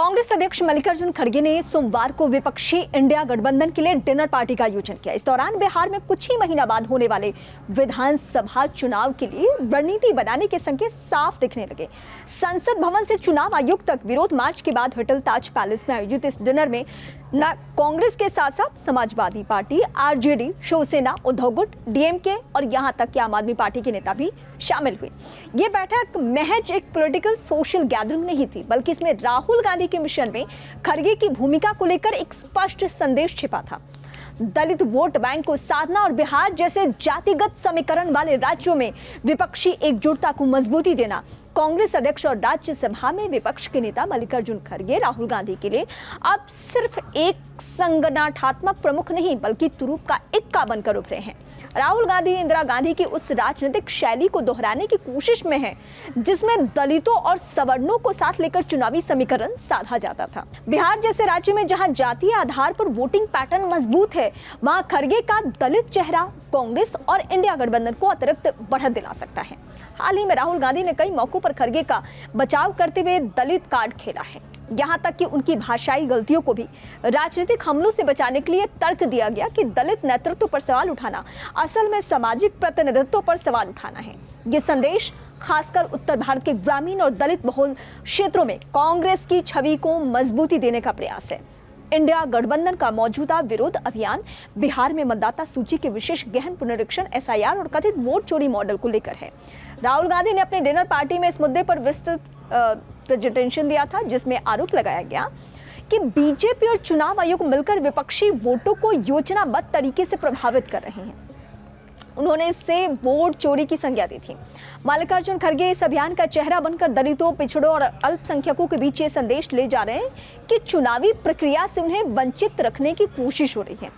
कांग्रेस अध्यक्ष मल्लिकार्जुन खड़गे ने सोमवार को विपक्षी इंडिया गठबंधन के लिए डिनर पार्टी का आयोजन किया। इस दौरान बिहार में कुछ ही महीना बाद होने वाले विधानसभा चुनाव के लिए रणनीति बनाने के संकेत साफ दिखने लगे। संसद भवन से चुनाव आयोग तक विरोध मार्च के बाद होटल ताज पैलेस में आयोजित इस डिनर में न कांग्रेस के साथ साथ समाजवादी पार्टी, आरजेडी, शिवसेना, उद्धव गुट, डीएमके और यहां तक कि आम आदमी पार्टी के नेता भी शामिल हुए। ये बैठक महज एक पॉलिटिकल सोशल गैदरिंग नहीं थी, बल्कि इसमें राहुल गांधी के मिशन में खड़गे की भूमिका को लेकर एक स्पष्ट संदेश छिपा था। दलित वोट बैंक को साधना और बिहार जैसे जातिगत समीकरण वाले राज्यों में विपक्षी एकजुटता को मजबूती देना। कांग्रेस अध्यक्ष और राज्यसभा में विपक्ष के नेता मल्लिकार्जुन खड़गे राहुल गांधी के लिए अब सिर्फ एक संगठनात्मक प्रमुख नहीं, बल्कि तुरुप का इक्का बनकर उभरे हैं। राहुल गांधी इंदिरा गांधी की उस राजनीतिक शैली को दोहराने की कोशिश में है जिसमें दलितों और सवर्णों को साथ लेकर चुनावी समीकरण साधा जाता था। बिहार जैसे राज्य में जहां जातीय आधार पर वोटिंग पैटर्न मजबूत है, वहां खड़गे का दलित चेहरा कांग्रेस और इंडिया गठबंधन को अतिरिक्त बढ़त दिला सकता है। हाल ही में राहुल गांधी ने कई मौकों पर खड़गे का बचाव करते हुए दलित कार्ड खेला है। यहाँ तक कि उनकी भाषाई गलतियों को भी राजनीतिक हमलों से बचाने के लिए तर्क दिया गया कि दलित नेतृत्व पर सवाल उठाना असल में सामाजिक प्रतिनिधित्व पर सवाल उठाना है। ये संदेश खासकर उत्तर भारत के ग्रामीण और दलित बहुल क्षेत्रों में कांग्रेस की छवि को मजबूती देने का प्रयास है। इंडिया गठबंधन का मौजूदा विरोध अभियान बिहार में मतदाता सूची के विशेष गहन पुनरीक्षण, एसआईआर और कथित वोट चोरी मॉडल को लेकर है। राहुल गांधी ने अपने डिनर पार्टी में इस मुद्दे पर विस्तृत प्रेजेंटेशन दिया था, जिसमें आरोप लगाया गया कि बीजेपी और चुनाव आयोग मिलकर विपक्षी वोटों को योजनाबद्ध तरीके से प्रभावित कर रहे हैं। उन्होंने इससे वोट चोरी की संज्ञा दी थी। मल्लिकार्जुन खड़गे इस अभियान का चेहरा बनकर दलितों, पिछड़ों और अल्पसंख्यकों के बीच ये संदेश ले जा रहे हैं कि चुनावी प्रक्रिया से उन्हें वंचित रखने की कोशिश हो रही है।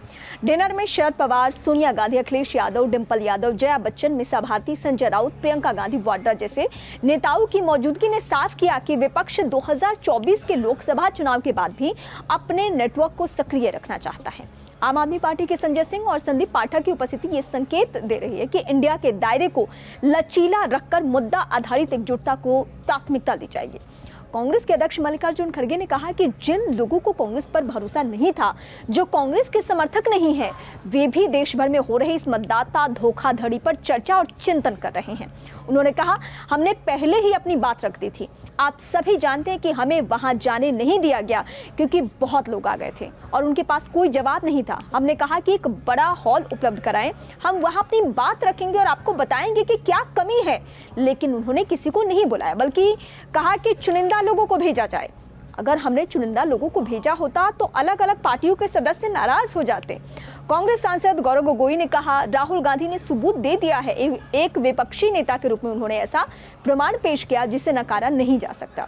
डिनर में शरद पवार, सोनिया गांधी, अखिलेश यादव, डिंपल यादव, जया बच्चन, मीसा भारती, संजय राउत, प्रियंका गांधी वाड्रा जैसे नेताओं की मौजूदगी ने साफ किया कि विपक्ष 2024 के लोकसभा चुनाव के बाद भी अपने नेटवर्क को सक्रिय रखना चाहता है। आम आदमी पार्टी के संजय सिंह और संदीप पाठक की उपस्थिति ये संकेत दे रही है कि इंडिया के दायरे को लचीला रखकर मुद्दा आधारित एकजुटता को प्राथमिकता दी जाएगी। कांग्रेस के अध्यक्ष मल्लिकार्जुन खड़गे ने कहा कि जिन लोगों को कांग्रेस पर भरोसा नहीं था, जो कांग्रेस के समर्थक नहीं है, वे भी देश भर में हो रही इस मतदाता धोखाधड़ी पर चर्चा और चिंतन कर रहे हैं। उन्होंने कहा, हमने पहले ही अपनी बात रख दी थी। आप सभी जानते हैं कि हमें वहां जाने नहीं दिया गया क्योंकि बहुत लोग आ गए थे और उनके पास कोई जवाब नहीं था। हमने कहा कि एक बड़ा हॉल उपलब्ध कराएं, हम वहां अपनी बात रखेंगे और आपको बताएंगे कि क्या कमी है। लेकिन उन्होंने किसी को नहीं बुलाया, बल्कि कहा कि चुनिंदा लोगों को भेजा जाए। अगर हमने चुनिंदा लोगों को भेजा होता तो अलग अलग पार्टियों के सदस्य नाराज हो जाते। कांग्रेस सांसद गौरव गोगोई ने कहा, राहुल गांधी ने सबूत दे दिया है। एक विपक्षी नेता के रूप में उन्होंने ऐसा प्रमाण पेश किया जिसे नकारा नहीं जा सकता।